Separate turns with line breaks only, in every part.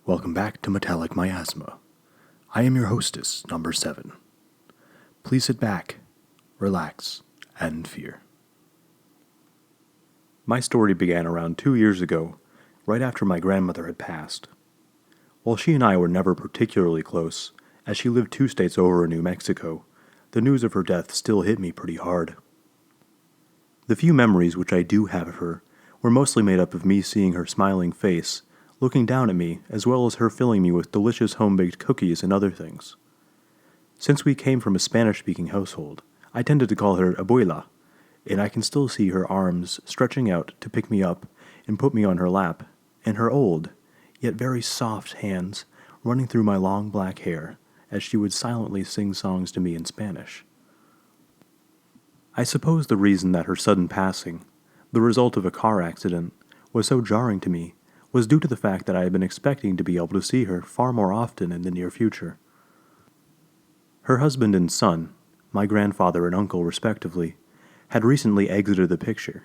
Welcome back to Metallic Miasma. I am your hostess, number 7. Please sit back, relax, and fear. My story began around 2 years ago, right after my grandmother had passed. While she and I were never particularly close, as she lived 2 states over in New Mexico, the news of her death still hit me pretty hard. The few memories which I do have of her were mostly made up of me seeing her smiling face, looking down at me, as well as her filling me with delicious home-baked cookies and other things. Since we came from a Spanish-speaking household, I tended to call her abuela, and I can still see her arms stretching out to pick me up and put me on her lap, and her old, yet very soft hands running through my long black hair as she would silently sing songs to me in Spanish. I suppose the reason that her sudden passing, the result of a car accident, was so jarring to me was due to the fact that I had been expecting to be able to see her far more often in the near future. Her husband and son, my grandfather and uncle respectively, had recently exited the picture.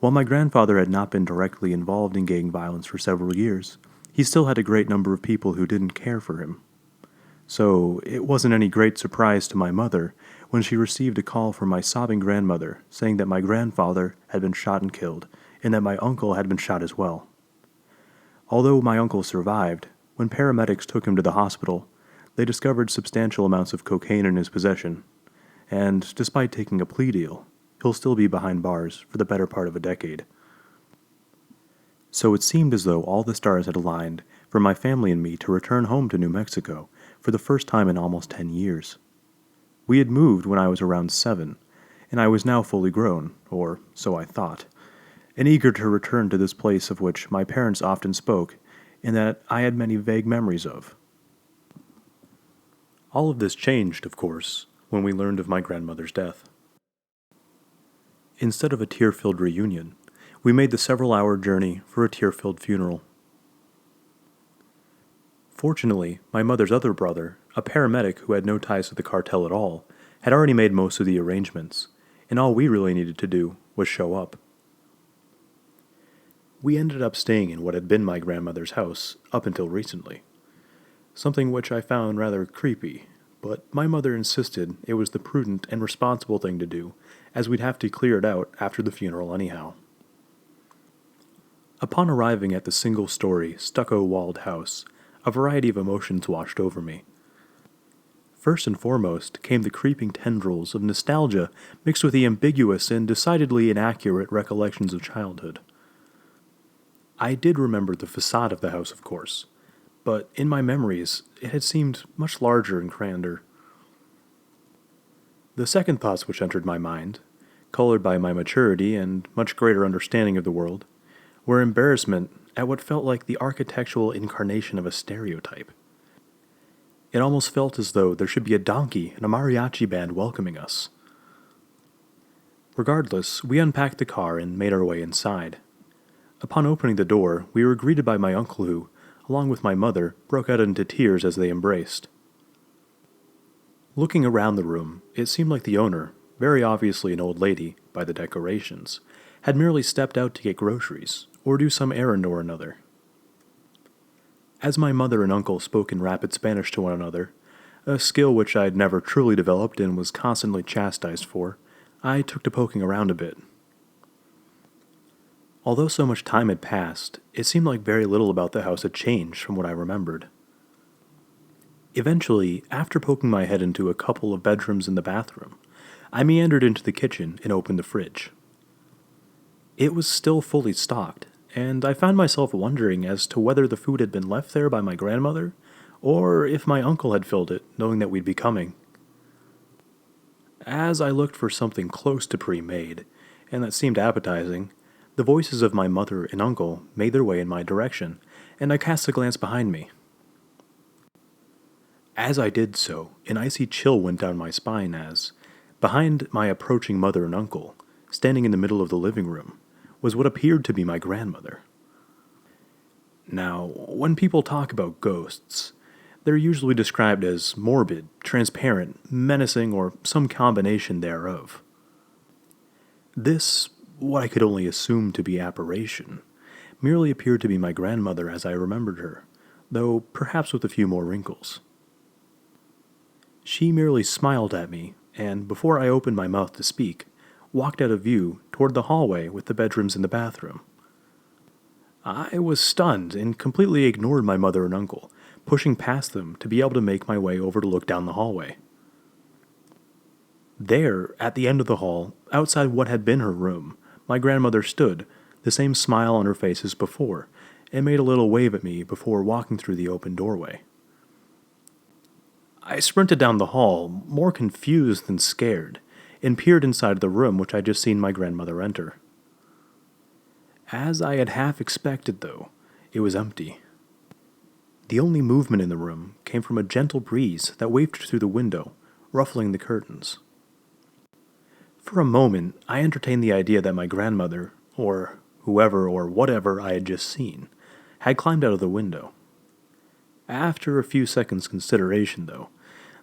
While my grandfather had not been directly involved in gang violence for several years, he still had a great number of people who didn't care for him. So it wasn't any great surprise to my mother when she received a call from my sobbing grandmother saying that my grandfather had been shot and killed, and that my uncle had been shot as well. Although my uncle survived, when paramedics took him to the hospital, they discovered substantial amounts of cocaine in his possession, and despite taking a plea deal, he'll still be behind bars for the better part of a decade. So it seemed as though all the stars had aligned for my family and me to return home to New Mexico for the first time in almost 10 years. We had moved when I was around 7, and I was now fully grown, or so I thought, and eager to return to this place of which my parents often spoke, and that I had many vague memories of. All of this changed, of course, when we learned of my grandmother's death. Instead of a tear-filled reunion, we made the several-hour journey for a tear-filled funeral. Fortunately, my mother's other brother, a paramedic who had no ties to the cartel at all, had already made most of the arrangements, and all we really needed to do was show up. We ended up staying in what had been my grandmother's house up until recently, something which I found rather creepy, but my mother insisted it was the prudent and responsible thing to do, as we'd have to clear it out after the funeral anyhow. Upon arriving at the single-story, stucco-walled house, a variety of emotions washed over me. First and foremost came the creeping tendrils of nostalgia mixed with the ambiguous and decidedly inaccurate recollections of childhood. I did remember the facade of the house, of course, but in my memories it had seemed much larger and grander. The second thoughts which entered my mind, colored by my maturity and much greater understanding of the world, were embarrassment at what felt like the architectural incarnation of a stereotype. It almost felt as though there should be a donkey and a mariachi band welcoming us. Regardless, we unpacked the car and made our way inside. Upon opening the door, we were greeted by my uncle who, along with my mother, broke out into tears as they embraced. Looking around the room, it seemed like the owner, very obviously an old lady by the decorations, had merely stepped out to get groceries or do some errand or another. As my mother and uncle spoke in rapid Spanish to one another, a skill which I had never truly developed and was constantly chastised for, I took to poking around a bit. Although so much time had passed, it seemed like very little about the house had changed from what I remembered. Eventually, after poking my head into a couple of bedrooms in the bathroom, I meandered into the kitchen and opened the fridge. It was still fully stocked, and I found myself wondering as to whether the food had been left there by my grandmother, or if my uncle had filled it, knowing that we'd be coming. As I looked for something close to pre-made, and that seemed appetizing, the voices of my mother and uncle made their way in my direction, and I cast a glance behind me. As I did so, an icy chill went down my spine as, behind my approaching mother and uncle, standing in the middle of the living room, was what appeared to be my grandmother. Now, when people talk about ghosts, they're usually described as morbid, transparent, menacing, or some combination thereof. This, what I could only assume to be apparition, merely appeared to be my grandmother as I remembered her, though perhaps with a few more wrinkles. She merely smiled at me, and before I opened my mouth to speak, walked out of view toward the hallway with the bedrooms and the bathroom. I was stunned and completely ignored my mother and uncle, pushing past them to be able to make my way over to look down the hallway. There, at the end of the hall, outside what had been her room, my grandmother stood, the same smile on her face as before, and made a little wave at me before walking through the open doorway. I sprinted down the hall, more confused than scared, and peered inside the room which I'd just seen my grandmother enter. As I had half expected, though, it was empty. The only movement in the room came from a gentle breeze that wafted through the window, ruffling the curtains. For a moment, I entertained the idea that my grandmother, or whoever or whatever I had just seen, had climbed out of the window. After a few seconds' consideration, though,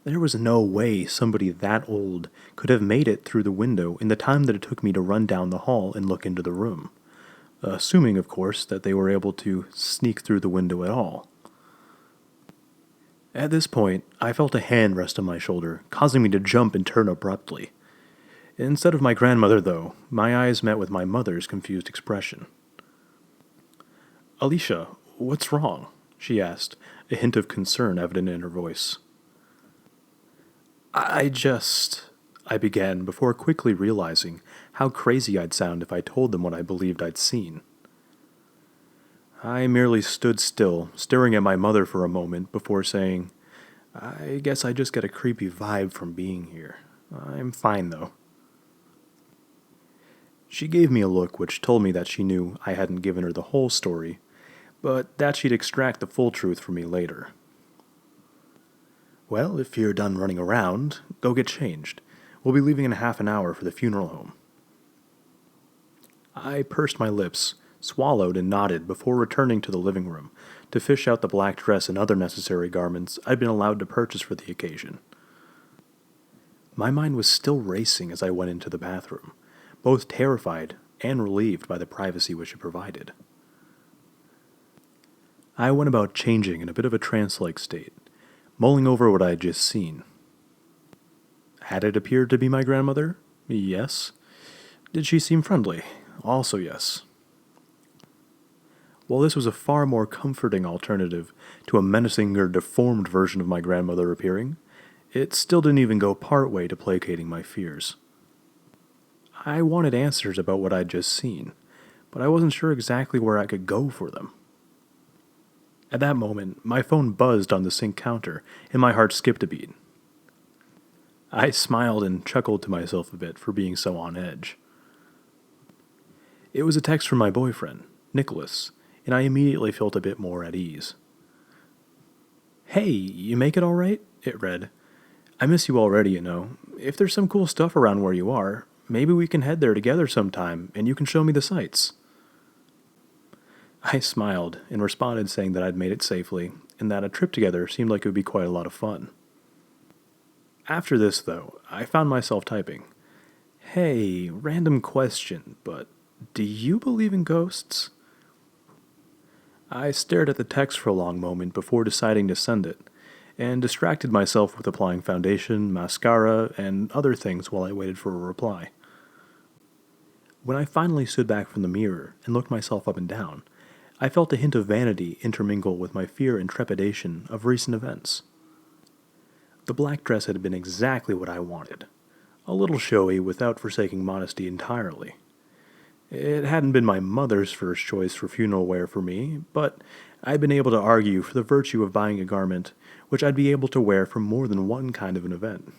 there was no way somebody that old could have made it through the window in the time that it took me to run down the hall and look into the room, assuming, of course, that they were able to sneak through the window at all. At this point, I felt a hand rest on my shoulder, causing me to jump and turn abruptly. Instead of my grandmother, though, my eyes met with my mother's confused expression. "Alicia, what's wrong?" she asked, a hint of concern evident in her voice. I began before quickly realizing how crazy I'd sound if I told them what I believed I'd seen. I merely stood still, staring at my mother for a moment before saying, "I guess I just get a creepy vibe from being here. I'm fine, though." She gave me a look which told me that she knew I hadn't given her the whole story, but that she'd extract the full truth from me later. "Well, if you're done running around, go get changed. We'll be leaving in half an hour for the funeral home." I pursed my lips, swallowed and nodded before returning to the living room to fish out the black dress and other necessary garments I'd been allowed to purchase for the occasion. My mind was still racing as I went into the bathroom, both terrified and relieved by the privacy which it provided. I went about changing in a bit of a trance-like state, mulling over what I had just seen. Had it appeared to be my grandmother? Yes. Did she seem friendly? Also yes. While this was a far more comforting alternative to a menacing or deformed version of my grandmother appearing, it still didn't even go part way to placating my fears. I wanted answers about what I'd just seen, but I wasn't sure exactly where I could go for them. At that moment, my phone buzzed on the sink counter, and my heart skipped a beat. I smiled and chuckled to myself a bit for being so on edge. It was a text from my boyfriend, Nicholas, and I immediately felt a bit more at ease. "Hey, you make it all right?" it read. "I miss you already, you know. If there's some cool stuff around where you are, maybe we can head there together sometime, and you can show me the sights." I smiled and responded saying that I'd made it safely, and that a trip together seemed like it would be quite a lot of fun. After this, though, I found myself typing, "Hey, random question, but do you believe in ghosts?" I stared at the text for a long moment before deciding to send it, and distracted myself with applying foundation, mascara, and other things while I waited for a reply. When I finally stood back from the mirror and looked myself up and down, I felt a hint of vanity intermingle with my fear and trepidation of recent events. The black dress had been exactly what I wanted, a little showy without forsaking modesty entirely. It hadn't been my mother's first choice for funeral wear for me, but I'd been able to argue for the virtue of buying a garment which I'd be able to wear for more than one kind of an event.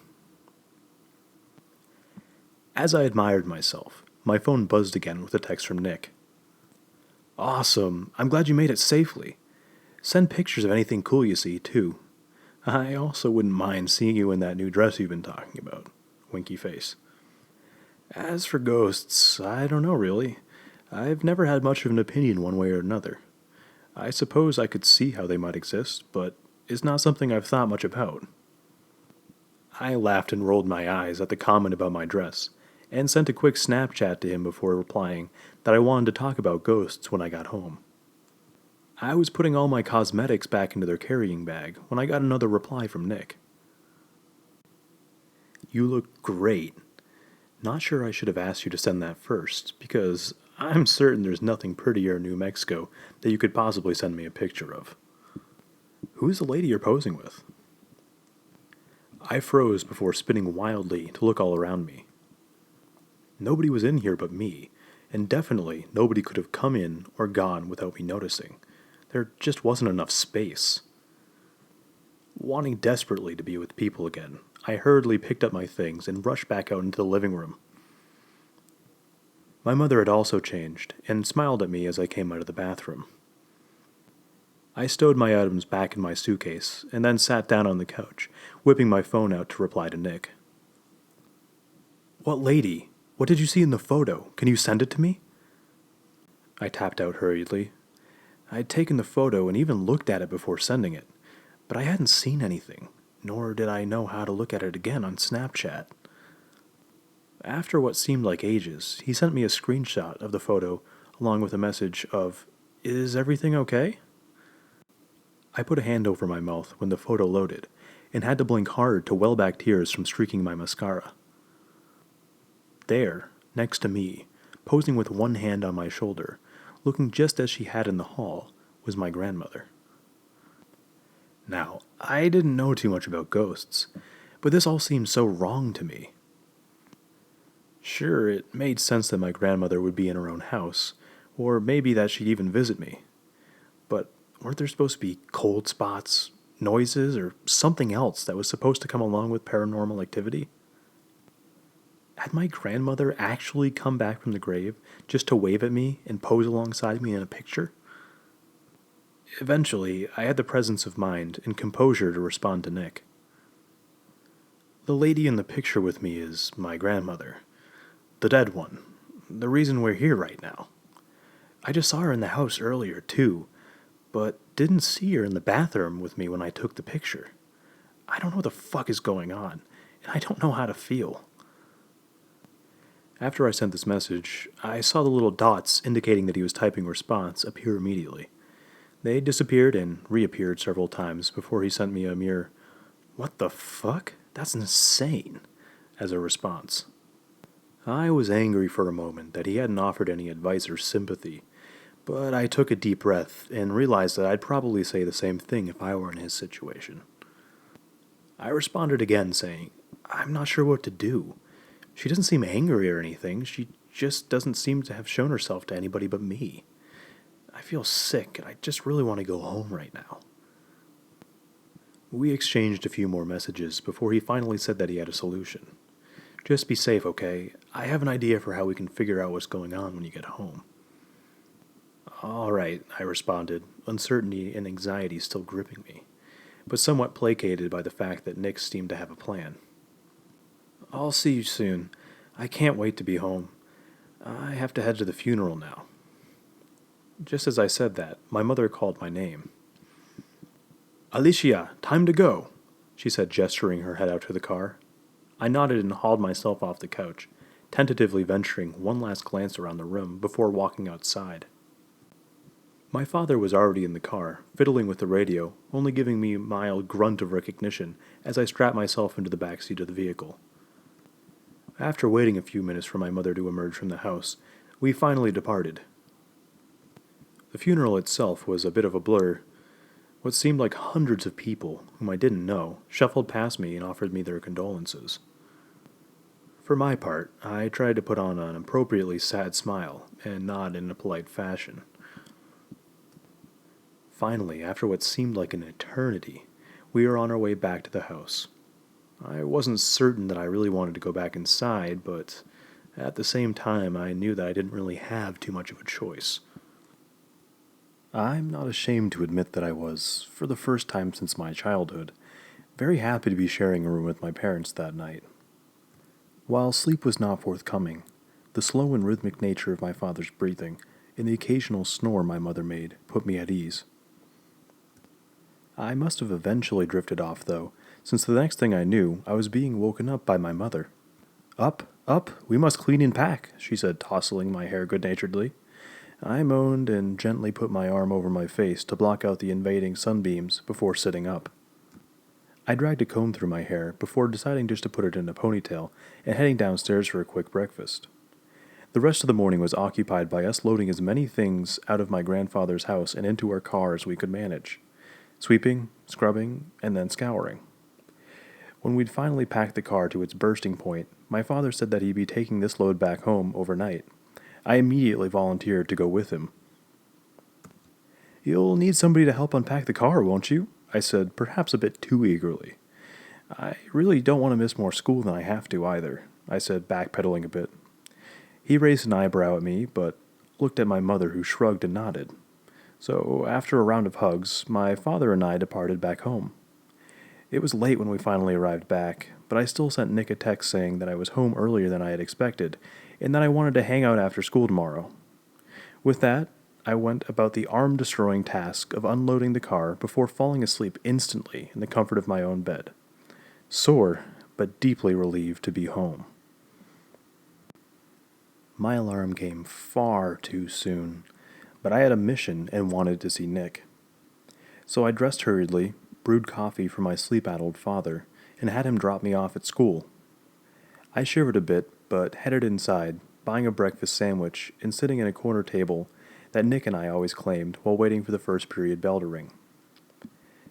As I admired myself, my phone buzzed again with a text from Nick. "Awesome. I'm glad you made it safely. Send pictures of anything cool you see, too. I also wouldn't mind seeing you in that new dress you've been talking about." Winky face. "As for ghosts, I don't know really. I've never had much of an opinion one way or another. I suppose I could see how they might exist, but it's not something I've thought much about." I laughed and rolled my eyes at the comment about my dress, and sent a quick Snapchat to him before replying that I wanted to talk about ghosts when I got home. I was putting all my cosmetics back into their carrying bag when I got another reply from Nick. You look great. Not sure I should have asked you to send that first, because I'm certain there's nothing prettier in New Mexico that you could possibly send me a picture of. Who's the lady you're posing with? I froze before spinning wildly to look all around me. Nobody was in here but me, and definitely nobody could have come in or gone without me noticing. There just wasn't enough space. Wanting desperately to be with people again, I hurriedly picked up my things and rushed back out into the living room. My mother had also changed and smiled at me as I came out of the bathroom. I stowed my items back in my suitcase and then sat down on the couch, whipping my phone out to reply to Nick. What lady? What did you see in the photo? Can you send it to me? I tapped out hurriedly. I'd taken the photo and even looked at it before sending it, but I hadn't seen anything, nor did I know how to look at it again on Snapchat. After what seemed like ages, he sent me a screenshot of the photo along with a message of, "Is everything okay?" I put a hand over my mouth when the photo loaded and had to blink hard to well back tears from streaking my mascara. There, next to me, posing with one hand on my shoulder, looking just as she had in the hall, was my grandmother. Now, I didn't know too much about ghosts, but this all seemed so wrong to me. Sure, it made sense that my grandmother would be in her own house, or maybe that she'd even visit me. But weren't there supposed to be cold spots, noises, or something else that was supposed to come along with paranormal activity? Had my grandmother actually come back from the grave just to wave at me and pose alongside me in a picture? Eventually, I had the presence of mind and composure to respond to Nick. The lady in the picture with me is my grandmother. The dead one. The reason we're here right now. I just saw her in the house earlier, too, but didn't see her in the bathroom with me when I took the picture. I don't know what the fuck is going on, and I don't know how to feel. After I sent this message, I saw the little dots indicating that he was typing response appear immediately. They disappeared and reappeared several times before he sent me a mere, "What the fuck? That's insane," as a response. I was angry for a moment that he hadn't offered any advice or sympathy, but I took a deep breath and realized that I'd probably say the same thing if I were in his situation. I responded again saying, "I'm not sure what to do. She doesn't seem angry or anything. She just doesn't seem to have shown herself to anybody but me. I feel sick, and I just really want to go home right now." We exchanged a few more messages before he finally said that he had a solution. "Just be safe, okay? I have an idea for how we can figure out what's going on when you get home." "All right," I responded, uncertainty and anxiety still gripping me, but somewhat placated by the fact that Nick seemed to have a plan. "I'll see you soon. I can't wait to be home. I have to head to the funeral now." Just as I said that, my mother called my name. "Alicia, time to go," she said, gesturing her head out to the car. I nodded and hauled myself off the couch, tentatively venturing one last glance around the room before walking outside. My father was already in the car, fiddling with the radio, only giving me a mild grunt of recognition as I strapped myself into the back seat of the vehicle. After waiting a few minutes for my mother to emerge from the house, we finally departed. The funeral itself was a bit of a blur. What seemed like hundreds of people, whom I didn't know, shuffled past me and offered me their condolences. For my part, I tried to put on an appropriately sad smile and nod in a polite fashion. Finally, after what seemed like an eternity, we were on our way back to the house. I wasn't certain that I really wanted to go back inside, but at the same time I knew that I didn't really have too much of a choice. I'm not ashamed to admit that I was, for the first time since my childhood, very happy to be sharing a room with my parents that night. While sleep was not forthcoming, the slow and rhythmic nature of my father's breathing and the occasional snore my mother made put me at ease. I must have eventually drifted off, though, since the next thing I knew, I was being woken up by my mother. "Up, up, we must clean and pack," she said, tousling my hair good-naturedly. I moaned and gently put my arm over my face to block out the invading sunbeams before sitting up. I dragged a comb through my hair before deciding just to put it in a ponytail and heading downstairs for a quick breakfast. The rest of the morning was occupied by us loading as many things out of my grandfather's house and into our car as we could manage, sweeping, scrubbing, and then scouring. When we'd finally packed the car to its bursting point, my father said that he'd be taking this load back home overnight. I immediately volunteered to go with him. "You'll need somebody to help unpack the car, won't you?" I said, perhaps a bit too eagerly. "I really don't want to miss more school than I have to, either," I said, backpedaling a bit. He raised an eyebrow at me, but looked at my mother, who shrugged and nodded. So, after a round of hugs, my father and I departed back home. It was late when we finally arrived back, but I still sent Nick a text saying that I was home earlier than I had expected, and that I wanted to hang out after school tomorrow. With that, I went about the arm-destroying task of unloading the car before falling asleep instantly in the comfort of my own bed. Sore, but deeply relieved to be home. My alarm came far too soon, but I had a mission and wanted to see Nick. So I dressed hurriedly, brewed coffee for my sleep-addled father, and had him drop me off at school. I shivered a bit, but headed inside, buying a breakfast sandwich and sitting at a corner table that Nick and I always claimed while waiting for the first period bell to ring.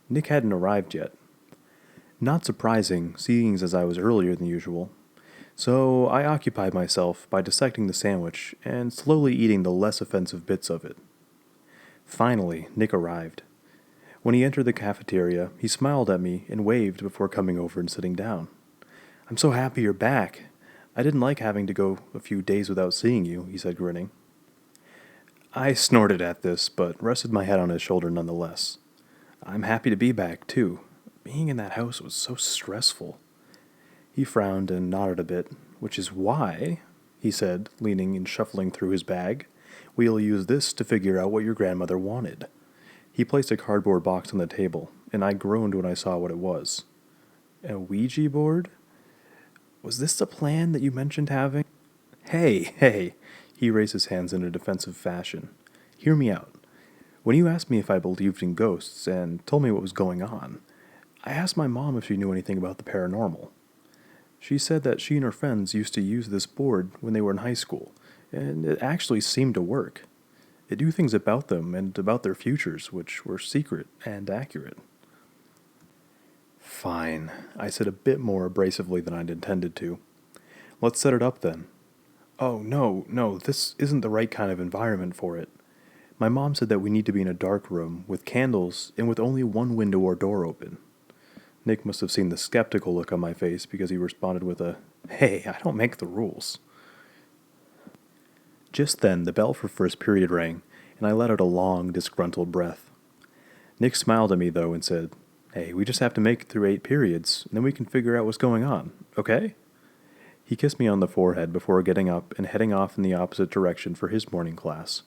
Nick hadn't arrived yet. Not surprising, seeing as I was earlier than usual. So I occupied myself by dissecting the sandwich and slowly eating the less offensive bits of it. Finally, Nick arrived. When he entered the cafeteria, he smiled at me and waved before coming over and sitting down. "I'm so happy you're back. I didn't like having to go a few days without seeing you," he said, grinning. I snorted at this, but rested my head on his shoulder nonetheless. I'm happy to be back, too. Being in that house was so stressful. He frowned and nodded a bit, "Which is why," he said, leaning and shuffling through his bag, "we'll use this to figure out what your grandmother wanted." He placed a cardboard box on the table, and I groaned when I saw what it was. A Ouija board? "Was this the plan that you mentioned having?" Hey, he raised his hands in a defensive fashion. "Hear me out. When you asked me if I believed in ghosts and told me what was going on, I asked my mom if she knew anything about the paranormal. She said that she and her friends used to use this board when they were in high school, and it actually seemed to work. It knew things about them and about their futures, which were secret and accurate." "Fine," I said a bit more abrasively than I'd intended to. "Let's set it up then." "Oh, no, this isn't the right kind of environment for it. My mom said that we need to be in a dark room with candles and with only one window or door open." Nick must have seen the skeptical look on my face because he responded with a, "Hey, I don't make the rules." Just then, the bell for first period rang, and I let out a long, disgruntled breath. Nick smiled at me, though, and said, "Hey, we just have to make it through 8 periods, and then we can figure out what's going on, okay?" He kissed me on the forehead before getting up and heading off in the opposite direction for his morning class.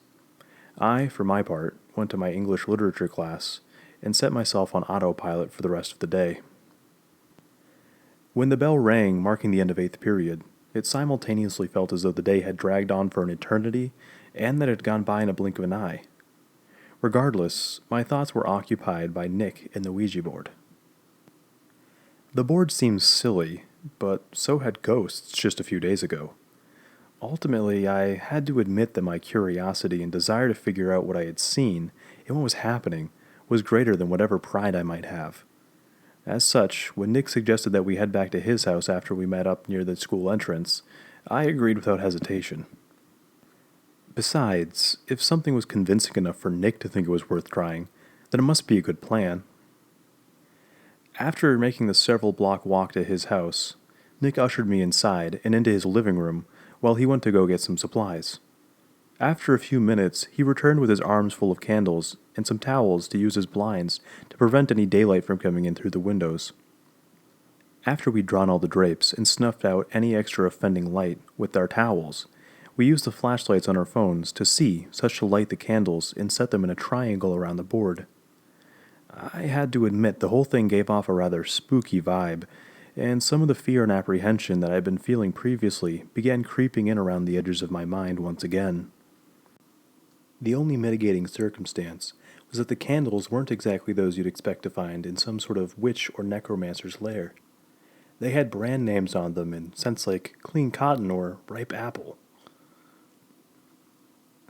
I, for my part, went to my English literature class and set myself on autopilot for the rest of the day. When the bell rang, marking the end of 8th period, it simultaneously felt as though the day had dragged on for an eternity and that it had gone by in a blink of an eye. Regardless, my thoughts were occupied by Nick and the Ouija board. The board seemed silly, but so had ghosts just a few days ago. Ultimately, I had to admit that my curiosity and desire to figure out what I had seen and what was happening was greater than whatever pride I might have. As such, when Nick suggested that we head back to his house after we met up near the school entrance, I agreed without hesitation. Besides, if something was convincing enough for Nick to think it was worth trying, then it must be a good plan. After making the several block walk to his house, Nick ushered me inside and into his living room while he went to go get some supplies. After a few minutes, he returned with his arms full of candles and some towels to use as blinds to prevent any daylight from coming in through the windows. After we'd drawn all the drapes and snuffed out any extra offending light with our towels, we used the flashlights on our phones to see such to light the candles and set them in a triangle around the board. I had to admit the whole thing gave off a rather spooky vibe, and some of the fear and apprehension that I had been feeling previously began creeping in around the edges of my mind once again. The only mitigating circumstance was that the candles weren't exactly those you'd expect to find in some sort of witch or necromancer's lair. They had brand names on them in scents like clean cotton or ripe apple.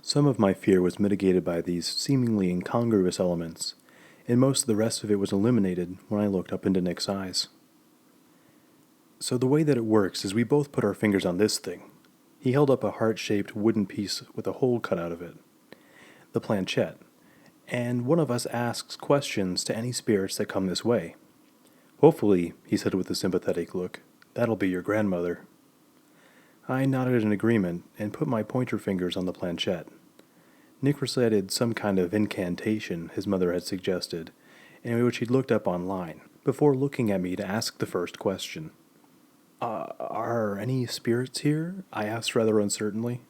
Some of my fear was mitigated by these seemingly incongruous elements, and most of the rest of it was eliminated when I looked up into Nick's eyes. So the way that it works is we both put our fingers on this thing. He held up a heart-shaped wooden piece with a hole cut out of it, the planchette, and one of us asks questions to any spirits that come this way. Hopefully, he said with a sympathetic look, that'll be your grandmother. I nodded in agreement and put my pointer fingers on the planchette. Nick recited some kind of incantation his mother had suggested, and which he'd looked up online, before looking at me to ask the first question. Are any spirits here? I asked rather uncertainly.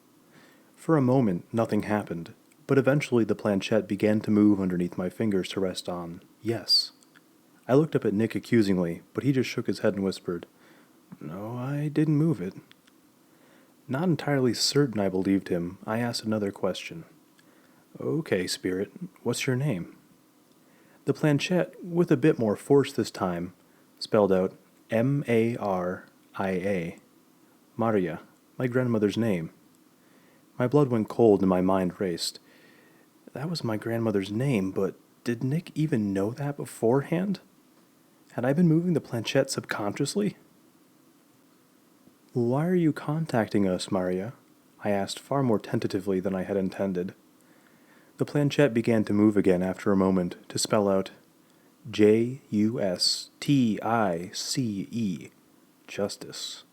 For a moment, nothing happened, but eventually the planchette began to move underneath my fingers to rest on yes. I looked up at Nick accusingly, but he just shook his head and whispered, No, I didn't move it. Not entirely certain I believed him, I asked another question. Okay, spirit, what's your name? The planchette, with a bit more force this time, spelled out Maria. Maria, my grandmother's name. My blood went cold and my mind raced. That was my grandmother's name, but did Nick even know that beforehand? Had I been moving the planchette subconsciously? Why are you contacting us, Maria? I asked far more tentatively than I had intended. The planchette began to move again after a moment to spell out Justice. Justice.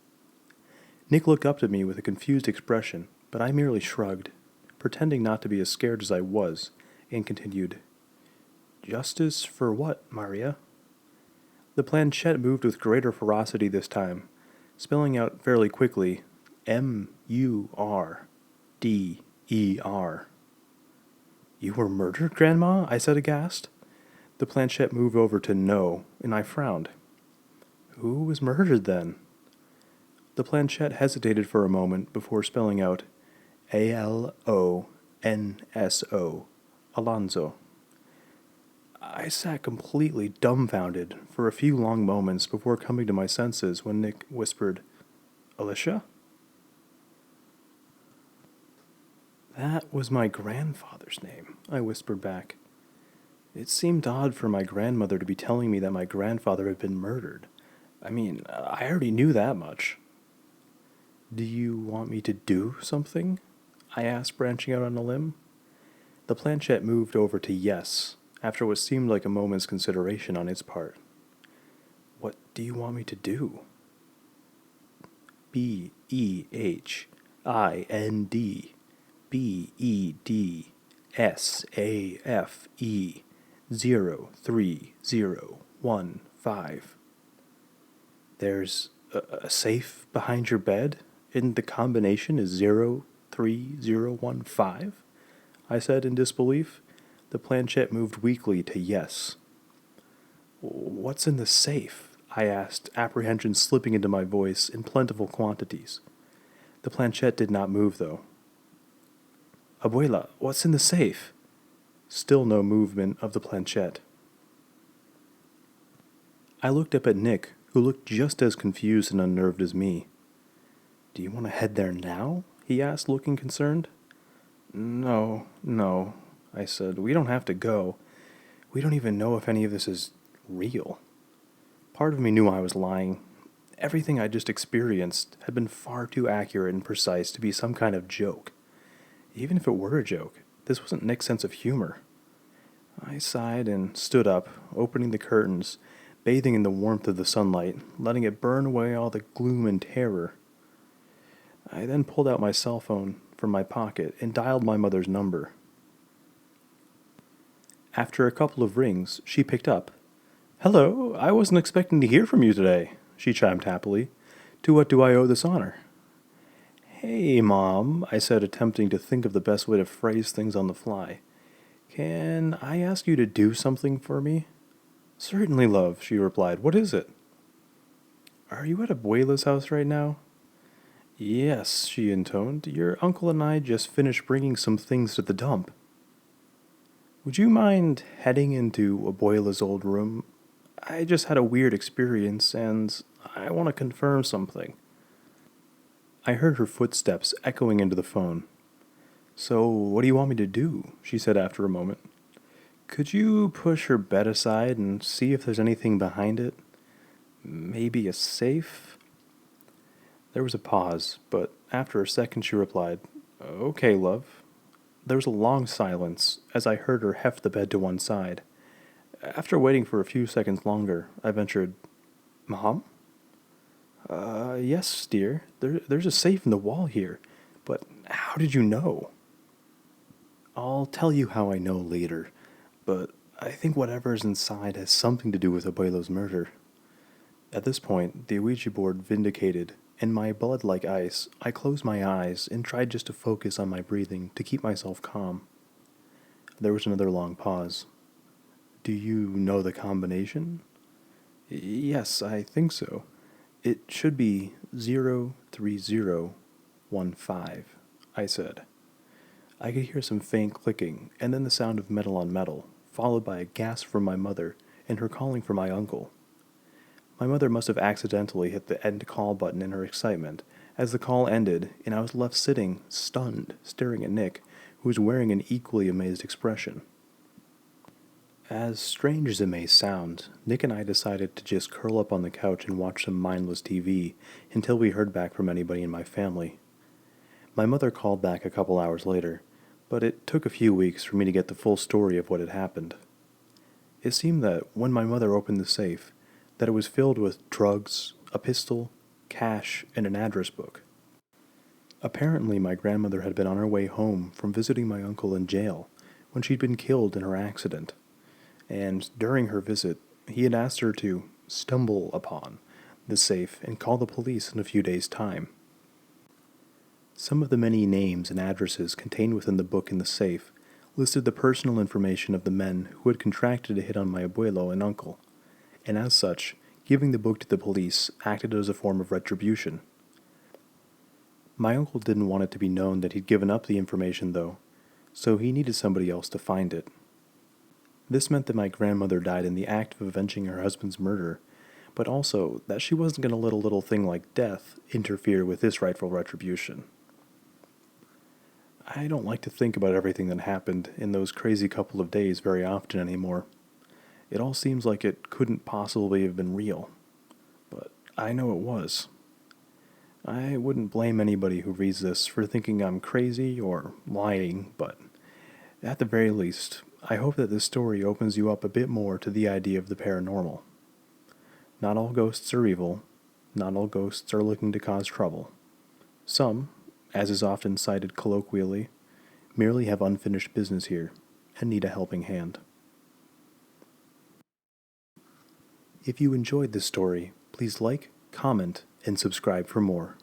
Nick looked up at me with a confused expression, but I merely shrugged, pretending not to be as scared as I was, and continued, Justice for what, Maria? The planchette moved with greater ferocity this time, spelling out fairly quickly, Murder. You were murdered, Grandma? I said aghast. The planchette moved over to no, and I frowned. Who was murdered then? The planchette hesitated for a moment before spelling out Alonso. Alonso. I sat completely dumbfounded for a few long moments before coming to my senses when Nick whispered, Alicia? That was my grandfather's name, I whispered back. It seemed odd for my grandmother to be telling me that my grandfather had been murdered. I mean, I already knew that much. Do you want me to do something? I asked, branching out on a limb. The planchette moved over to yes, after what seemed like a moment's consideration on its part. What do you want me to do? BEHINDBEDSAFE 03015. There's a safe behind your bed, and the combination is 03015? I said in disbelief. The planchette moved weakly to yes. What's in the safe? I asked, apprehension slipping into my voice in plentiful quantities. The planchette did not move, though. Abuela, what's in the safe? Still no movement of the planchette. I looked up at Nick, who looked just as confused and unnerved as me. Do you want to head there now? He asked, looking concerned. No, I said. We don't have to go. We don't even know if any of this is real. Part of me knew I was lying. Everything I just experienced had been far too accurate and precise to be some kind of joke. Even if it were a joke, this wasn't Nick's sense of humor. I sighed and stood up, opening the curtains, bathing in the warmth of the sunlight, letting it burn away all the gloom and terror. I then pulled out my cell phone from my pocket and dialed my mother's number. After a couple of rings, she picked up. Hello, I wasn't expecting to hear from you today, she chimed happily. To what do I owe this honor? Hey, Mom, I said, attempting to think of the best way to phrase things on the fly. Can I ask you to do something for me? Certainly, love, she replied. What is it? Are you at Abuela's house right now? Yes, she intoned. Your uncle and I just finished bringing some things to the dump. Would you mind heading into Abuela's old room? I just had a weird experience and I want to confirm something. I heard her footsteps echoing into the phone. So, what do you want me to do? She said after a moment. Could you push her bed aside and see if there's anything behind it? Maybe a safe? There was a pause, but after a second she replied, Okay, love. There was a long silence as I heard her heft the bed to one side. After waiting for a few seconds longer, I ventured, Mom? Yes, dear. There's a safe in the wall here. But how did you know? I'll tell you how I know later, but I think whatever's inside has something to do with Abuelo's murder. At this point, the Ouija board vindicated, and my blood like ice, I closed my eyes and tried just to focus on my breathing to keep myself calm. There was another long pause. Do you know the combination? Yes, I think so. It should be 03015, I said. I could hear some faint clicking, and then the sound of metal on metal, followed by a gasp from my mother and her calling for my uncle. My mother must have accidentally hit the end call button in her excitement, as the call ended, and I was left sitting, stunned, staring at Nick, who was wearing an equally amazed expression. As strange as it may sound, Nick and I decided to just curl up on the couch and watch some mindless TV until we heard back from anybody in my family. My mother called back a couple hours later, but it took a few weeks for me to get the full story of what had happened. It seemed that when my mother opened the safe, that it was filled with drugs, a pistol, cash, and an address book. Apparently, my grandmother had been on her way home from visiting my uncle in jail when she'd been killed in her accident, and during her visit, he had asked her to stumble upon the safe and call the police in a few days' time. Some of the many names and addresses contained within the book in the safe listed the personal information of the men who had contracted a hit on my abuelo and uncle, and as such, giving the book to the police acted as a form of retribution. My uncle didn't want it to be known that he'd given up the information, though, so he needed somebody else to find it. This meant that my grandmother died in the act of avenging her husband's murder, but also that she wasn't going to let a little thing like death interfere with this rightful retribution. I don't like to think about everything that happened in those crazy couple of days very often anymore. It all seems like it couldn't possibly have been real, but I know it was. I wouldn't blame anybody who reads this for thinking I'm crazy or lying, but at the very least, I hope that this story opens you up a bit more to the idea of the paranormal. Not all ghosts are evil. Not all ghosts are looking to cause trouble. Some, as is often cited colloquially, merely have unfinished business here and need a helping hand. If you enjoyed this story, please like, comment, and subscribe for more.